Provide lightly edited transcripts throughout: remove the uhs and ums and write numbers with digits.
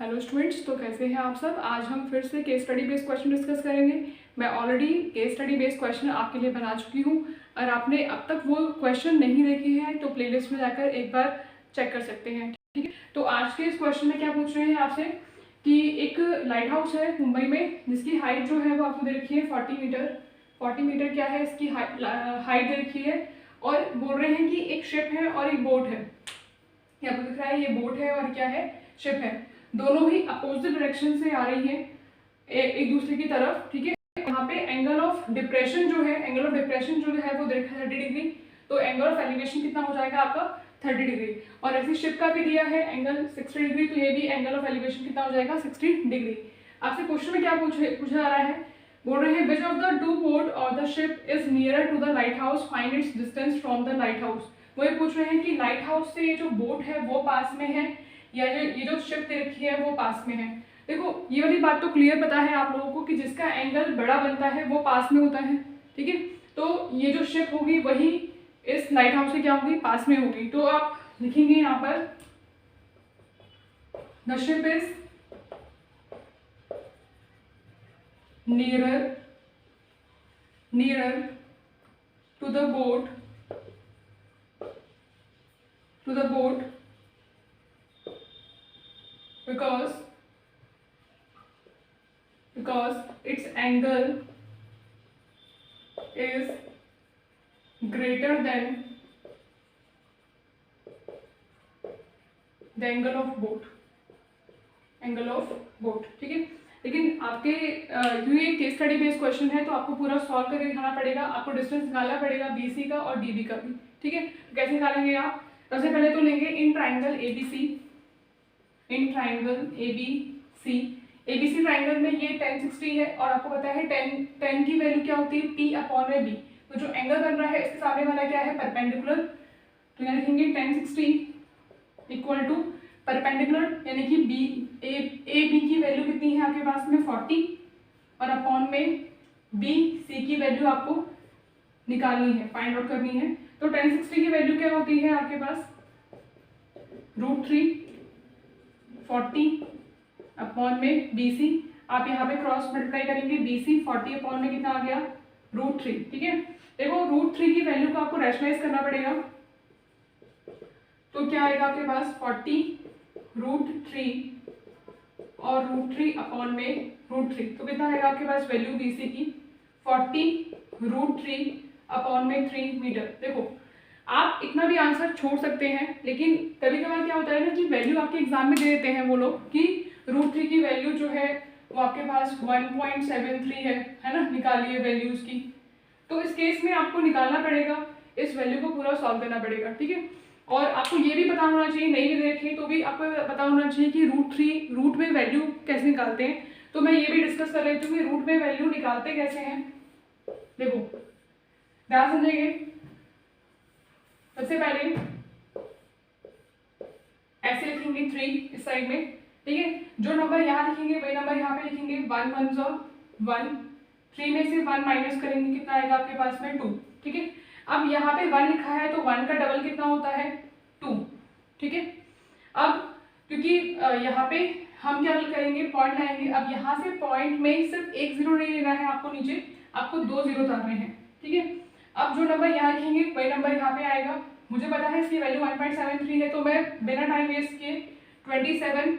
Hello students, तो कैसे हैं आप सब। आज हम फिर से case study based question discuss करेंगे। मैं already case study based question आपके लिए बना चुकी हूँ। और आपने अब तक वो क्वेश्चन नहीं देखे हैं तो प्लेलिस्ट में जाकर एक बार चेक कर सकते हैं। ठीक है, तो आज के इस क्वेश्चन में क्या पूछ रहे हैं आपसे कि एक लाइट हाउस है मुंबई में जिसकी हाइट जो है वो आपको दे रखी है 40 मीटर। 40 मीटर क्या है, इसकी हाइट दे रखी है। और बोल रहे हैं कि एक शिप है और एक बोट है। यहाँ पर दिख रहा है ये बोट है और क्या है, शिप है। दोनों ही अपोजिट डायरेक्शन से आ रही हैं एक दूसरे की तरफ। ठीक है, यहाँ पे एंगल ऑफ डिप्रेशन जो है, एंगल ऑफ डिप्रेशन जो है वो देखा 30 डिग्री। तो एंगल ऑफ एलिवेशन कितना हो जाएगा आपका 30 डिग्री। और ऐसी शिप का भी दिया है एंगल 60 डिग्री, तो ये भी एंगल ऑफ एलिवेशन कितना हो जाएगा 60 डिग्री। आपसे क्वेश्चन में क्या पूछा जा रहा है, बोल रहे हैं which of the two boat और the ship is nearer to the lighthouse, find its distance from the lighthouse. वो ये पूछ रहे हैं कि लाइट हाउस से ये जो बोट है वो पास में है या ये जो शिप दे रखी है वो पास में है। देखो ये वाली बात तो क्लियर पता है आप लोगों को कि जिसका एंगल बड़ा बनता है वो पास में होता है। ठीक है, तो ये जो शिप होगी वही इस लाइट हाउस से क्या होगी, पास में होगी। तो आप लिखेंगे यहाँ पर the ship is nearer to the boat because its angle is greater than the angle of boat। ठीक है, लेकिन आपके ये केस स्टडी बेस्ड क्वेश्चन है तो आपको पूरा सॉल्व करके दिखाना पड़ेगा। आपको डिस्टेंस निकालना पड़ेगा BC का और DB का भी। ठीक है, कैसे निकालेंगे आप, सबसे पहले तो लेंगे in triangle ABC। ABC triangle में ये 10 60 है और आपको पता है 10 की वैल्यू क्या होती है, P/B। तो जो एंगल बन रहा है इसके सामने वाला क्या है, परपेंडिकुलर। तो यहाँ लिखेंगे 10 60 इक्वल टू परपेंडिकुलर, यानी कि AB की वैल्यू कितनी है आपके पास में 40 और अपॉन में BC की वैल्यू आपको निकालनी है, फाइंड आउट करनी है। तो 10 60 की वैल्यू क्या होती है आपके पास √3, 40 अपॉन में BC। आप यहाँ पे क्रॉस मल्टीप्लाई करेंगे, BC 40 अपॉन में कितना आ गया √3। ठीक है, देखो √3 की वैल्यू को आपको रैशनलाइज करना पड़ेगा। तो क्या आएगा आपके पास 40 √3 और √3 अपॉन में √3। तो कितना आएगा आपके पास वैल्यू BC की 40 √3 अपॉन में 3 मीटर। देखो आप इतना भी आंसर छोड़ सकते हैं, लेकिन कभी कभार क्या होता है ना कि वैल्यू आपके एग्जाम में दे देते हैं वो लोग कि √3 की वैल्यू जो है वो आपके पास 1.73 है ना, निकालिए वैल्यूज की। तो इस केस में आपको निकालना पड़ेगा, इस वैल्यू को पूरा सॉल्व करना पड़ेगा। ठीक है, और आपको ये भी पता होना चाहिए, नहीं भी देखें तो भी आपको पता होना चाहिए कि रूट में वैल्यू कैसे निकालते हैं। तो मैं ये भी डिस्कस कर रही थी कि रूट में वैल्यू निकालते कैसे हैं। देखो ध्यान समझेंगे, सबसे पहले ऐसे लिखेंगे 3 इस साइड में। ठीक है, जो नंबर यहाँ लिखेंगे वही नंबर यहाँ पे लिखेंगे। 1 1 1, 3 में से 1 माइनस करेंगे, कितना आएगा आपके पास में 2। ठीक है, अब यहाँ पे 1 लिखा है तो 1 का डबल कितना होता है 2। ठीक है, अब क्योंकि यहाँ पे हम क्या करेंगे, पॉइंट लाएंगे। अब यहाँ से पॉइंट में सिर्फ एक 0 नहीं लेना है आपको, नीचे आपको 2 0 उतारने हैं। ठीक है, अब जो नंबर यहाँ लिखेंगे वही नंबर यहाँ पे आएगा। मुझे पता है इसकी वैल्यू 1.73 है, तो मैं बिना टाइम वेस्ट किए 27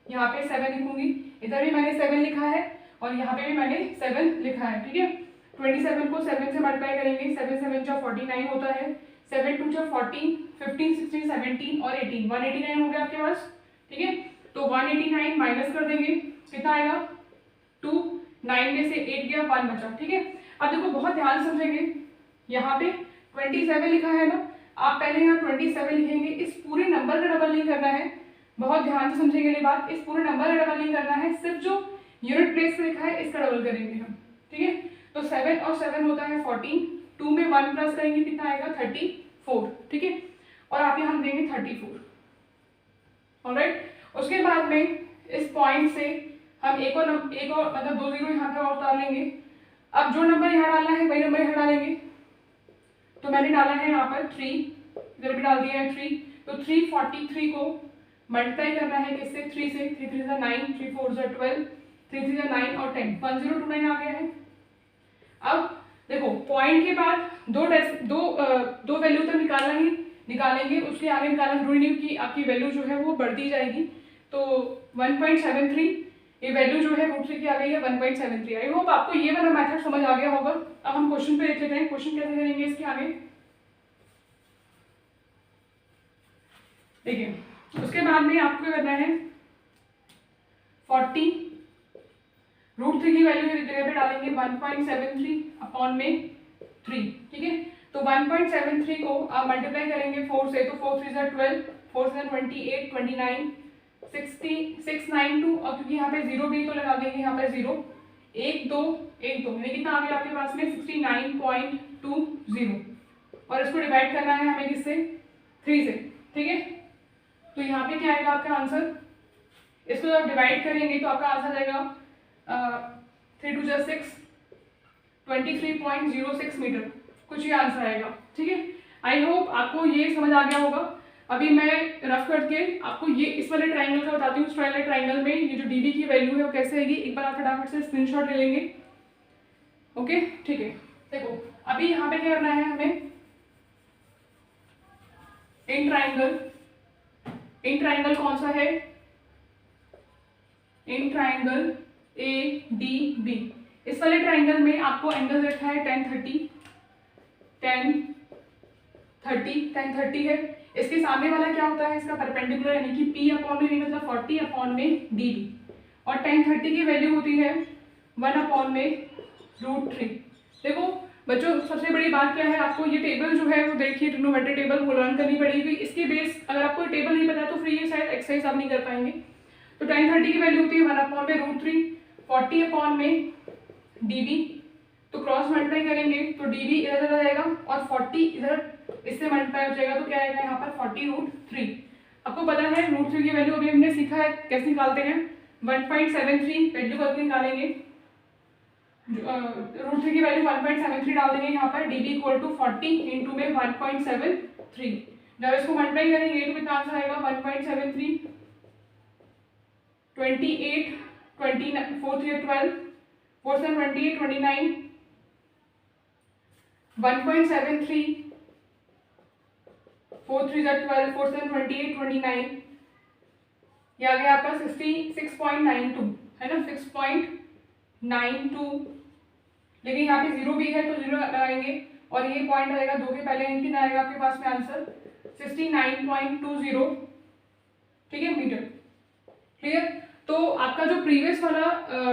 यहाँ पे 7 लिखूंगी। इधर भी मैंने 7 लिखा है और यहाँ पे भी मैंने 7 लिखा है। ठीक है, 27 को 7 से मल्टीप्लाई करेंगे, 7 7 जा 49 होता है, 7 2 जा 14, 15 16 17 और 18, 189 हो गया आपके पास। ठीक है, तो 189 माइनस कर देंगे, कितना आएगा 2, 9 में से 8 गया, 1 बचा। ठीक है, अब देखो बहुत ध्यान समझेंगे, यहाँ पे 27 लिखा है ना, आप पहले यहाँ 27 लिखेंगे। इस पूरे नंबर का डबल नहीं करना है, बहुत ध्यान से समझेंगे ये बात। इस पूरे नंबर का डबल नहीं करना है, सिर्फ जो यूनिट प्लेस पे लिखा है इसका डबल करेंगे हम। ठीक है, तो 7 और 7 होता है 14, 2 में 1 प्लस करेंगे, कितना आएगा 34। ठीक है, और आप यहाँ देंगे 34। ऑलराइट, उसके बाद में इस पॉइंट से हम एक और मतलब 2 0 यहाँ पे और उतार लेंगे। अब जो नंबर यहाँ डालना है वही नंबर यहाँ डालेंगे। तो मैंने डाला है यहाँ पर 3, इधर भी डाल दिया है 3, तो 343 को मल्टीप्लाई करना है किससे, 3 से, 3 3 जा 9, 3 4 जा 12, 3 3 जा 9 और 10, 1029 आ गया है। अब देखो पॉइंट के बाद दो वैल्यू तो निकालेंगे, उसके आगे निकालना जरूरी नहीं कि आपकी वैल्यू जो है वो बढ़ती जाएगी। तो 1.73 ये वैल्यू जो है √3 की आ गई है 1.73। आई होप आपको ये वाला मेथड समझ आ गया होगा। अब हम क्वेश्चन पे देख लेते हैं, क्वेश्चन कैसे करेंगे इसके आगे। देखिए उसके बाद में आपको क्या करना है, 40 √3 की वैल्यू की जगह पे डालेंगे 1.73 अपॉन में 3, ठीक है। तो 1.73 को आप मल्टीप्लाई करेंगे 4 से, तो 4 3 जा 12, 4 से 28, 29, 60, 692 और क्योंकि यहाँ पे 0 भी तो लगा देंगे यहाँ पे 0, 1 2 1 2 यानी कितना आ गया आपके पास में 69.20 और इसको डिवाइड करना है हमें किससे, 3 से, ठीक है। तो यहाँ पे क्या आएगा आपका आंसर, इसको जब डिवाइड करेंगे तो आपका आंसर आएगा 3 2 जा 6, 23.06 मीटर, कुछ ये आंसर आएगा, ठीक है। आई होप आपको ये समझ आ गया होगा। अभी मैं रफ करके आपको ये इस वाले ट्राइंगल का बताती हूँ। इस वाले ट्राइंगल में ये जो डीबी की वैल्यू है वो कैसे आएगी, एक बार आप फटाफट से स्क्रीनशॉट ले लेंगे। ओके ठीक है, देखो अभी यहाँ पे क्या करना है हमें, इन ट्राइंगल कौन सा है, in triangle A D B. इस वाले ट्राइंगल में आपको एंगल रखा है 10 30 है। इसके सामने वाला क्या होता है, इसका परपेंडिकुलर यानी कि P अपॉन में मतलब 40 अपॉन में DB और 10 30 की वैल्यू होती है 1 अपॉन में √3। देखो बच्चों सबसे बड़ी बात क्या है, आपको ये टेबल जो है वो देखिए ट्रिग्नोमेट्री टेबल वो लर्न करनी पड़ेगी। इसके बेस अगर आपको टेबल नहीं पता तो फिर ये शायद एक्सरसाइज आप नहीं कर पाएंगे। तो 10 30 की वैल्यू होती है 1 अपॉन में √3, 40 अपॉन में DB, तो क्रॉस मल्टीप्लाई करेंगे तो DB इधर चला जाएगा और 40 इधर इससे मल्टीप्लाई हो जाएगा, तो क्या आएगा यहाँ पर 40√3। आपको पता है √3 की वैल्यू अभी हमने सीखा है कैसे निकालते हैं, 1.73 वैल्यू करके निकालेंगे, √3 की वैल्यू 1.73 डाल देंगे यहाँ पर, DB इक्वल टू 40 इंटू में 1.73। जब इसको मल्टीप्लाई करेंगे तो कितना आंसर आएगा 1.73, 28, 29, 4 3 12, 4 7 28, 29, 1.73, 4 3 12, 4 7 28, 29, ये आ गया आपका 66.92 है ना, 6.92। लेकिन यहाँ पे 0 भी है तो 0 लगाएंगे और ये पॉइंट आएगा 2 के पहले, कितना आएगा आपके पास में आंसर 69.20, ठीक है मीटर। क्लियर। तो आपका जो प्रीवियस वाला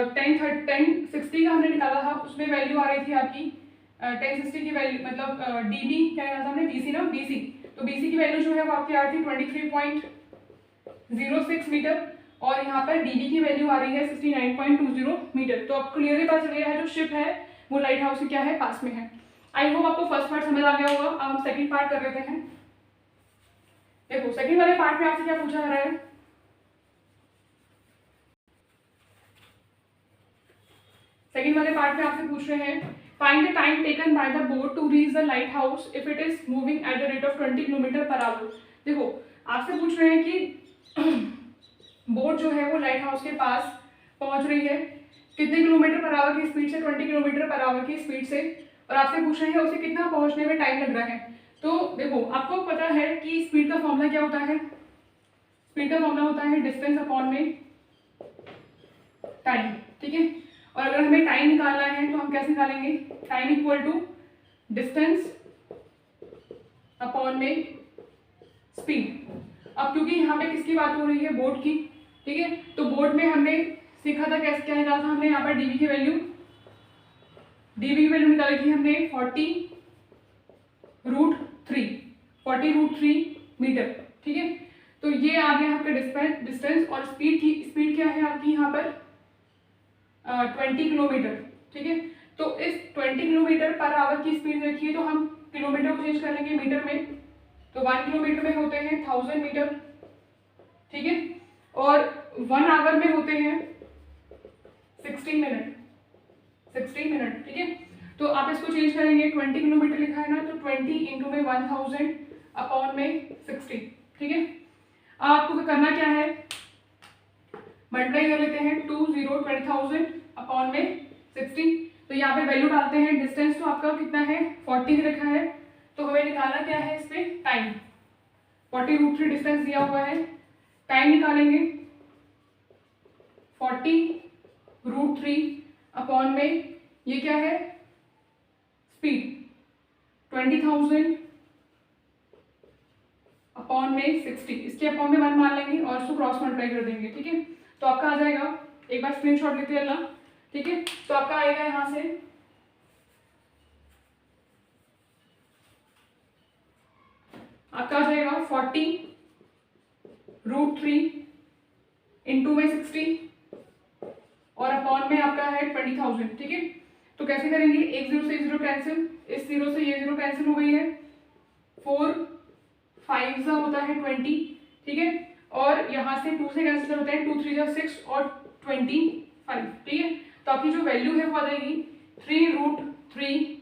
1060 का हमने निकाला था उसमें वैल्यू आ रही थी आपकी 1060 की वैल्यू मतलब DB क्या कहा था हमने, BC ना, BC। तो BC की वैल्यू जो है वो आपकी आ रही थी 23.06 मीटर और यहाँ पर DB की वैल्यू आ रही है 69.20 मीटर। तो आपको क्लियरली पता चल गया है जो शिप है वो लाइट हाउस के क्या है, पास में है। आई होप आपको फर्स्ट पार्ट समझ आ गया होगा। अब हम सेकंड पार्ट कर लेते हैं। देखो सेकंड वाले पार्ट में आपसे क्या पूछा जा रहा है, सेकंड वाले पार्ट में आपसे पूछ रहे हैं find the time taken by the boat to reach the lighthouse if it is moving at the rate of 20 kilometre per hour. देखो आपसे पूछ रहे हैं कि बोट जो है वो लाइट हाउस के पास पहुंच रही है कितने किलोमीटर पर आवर की स्पीड से, 20 किलोमीटर पर आवर की स्पीड से, और आपसे पूछ रहे हैं उसे कितना पहुंचने में टाइम लग रहा है। तो देखो आपको पता है कि स्पीड का फॉर्मूला क्या होता है, स्पीड का फॉर्मूला होता है डिस्टेंस अपॉन में टाइम, ठीक है। और अगर हमें टाइम निकालना है तो हम कैसे निकालेंगे, time equal to distance upon में स्पीड। अब क्योंकि यहाँ पे किसकी बात हो रही है, बोट की, ठीक है। तो बोट में हमने सीखा था कैसे क्या निकाला था हमने, यहाँ पर DB की वैल्यू निकाली थी हमने 40√3 मीटर, ठीक है। तो ये आ गया आपका डिस्टेंस और स्पीड क्या है आपकी यहाँ पर 20 किलोमीटर, ठीक है। तो इस 20 किलोमीटर पर आवर की स्पीड देखिए तो हम किलोमीटर को चेंज कर लेंगे मीटर में, तो 1 किलोमीटर में होते हैं 1000 मीटर, ठीक है। और 1 आवर में होते हैं 16 मिनट, ठीक है। तो आप इसको चेंज करेंगे, 20 किलोमीटर लिखा है ना, तो 20 इंटू में 1000 अपॉन में 60, ठीक है। आपको करना क्या है, मल्टीप्लाई कर लेते हैं 20,000 अपॉन में 60। तो यहाँ पे वैल्यू डालते हैं, डिस्टेंस तो आपका कितना है 40 रखा है, तो हमें निकालना क्या है इस पे टाइम, 40√3 डिस्टेंस दिया हुआ है, टाइम निकालेंगे 40√3 अपॉन में ये क्या है स्पीड 20,000 अपॉन में 60, इसके अपॉन में 1 मान लेंगे और इसको क्रॉस मल्टीप्लाई कर देंगे। ठीक है, तो आपका आ जाएगा, एक बार स्क्रीनशॉट लेते हैं अल्लाह। ठीक है, तो आपका आएगा यहां से आपका आ जाएगा 40√3 इंटू में 60 और अपॉन में आपका है 20,000। ठीक है, तो कैसे करेंगे, एक जीरो से एक जीरो कैंसिल, इस जीरो से ये जीरो कैंसिल हो गई है, 4 5 सा होता है 20। ठीक है, और यहाँ से 2 से कैंसिल होता है, 2 3 जा 6 और 25। ठीक है, तो आपकी जो वैल्यू है वो आ जाएगी 3√3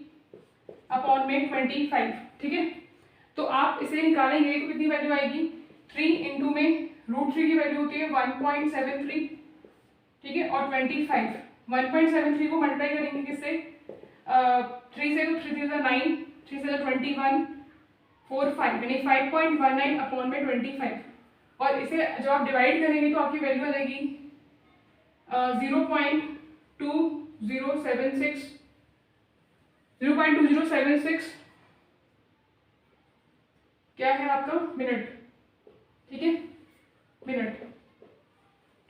अपॉन में 25। ठीक है, तो आप इसे निकालेंगे तो कितनी वैल्यू आएगी, 3 इंटू में √3 की वैल्यू होती है 1.73। ठीक है, और 25 1.73 को मल्टीप्लाई करेंगे किससे 3 से, तो 3 से 9, 3 से 21, 4 5 यानी 5.19 अपॉन में 25। और इसे जब आप डिवाइड करेंगे तो आपकी वैल्यू आ जाएगी 0.2076 क्या है आपका मिनट। ठीक है, मिनट।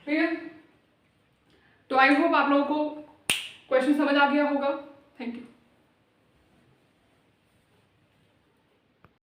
क्लियर, तो आई होप आप लोगों को क्वेश्चन समझ आ गया होगा। Thank you.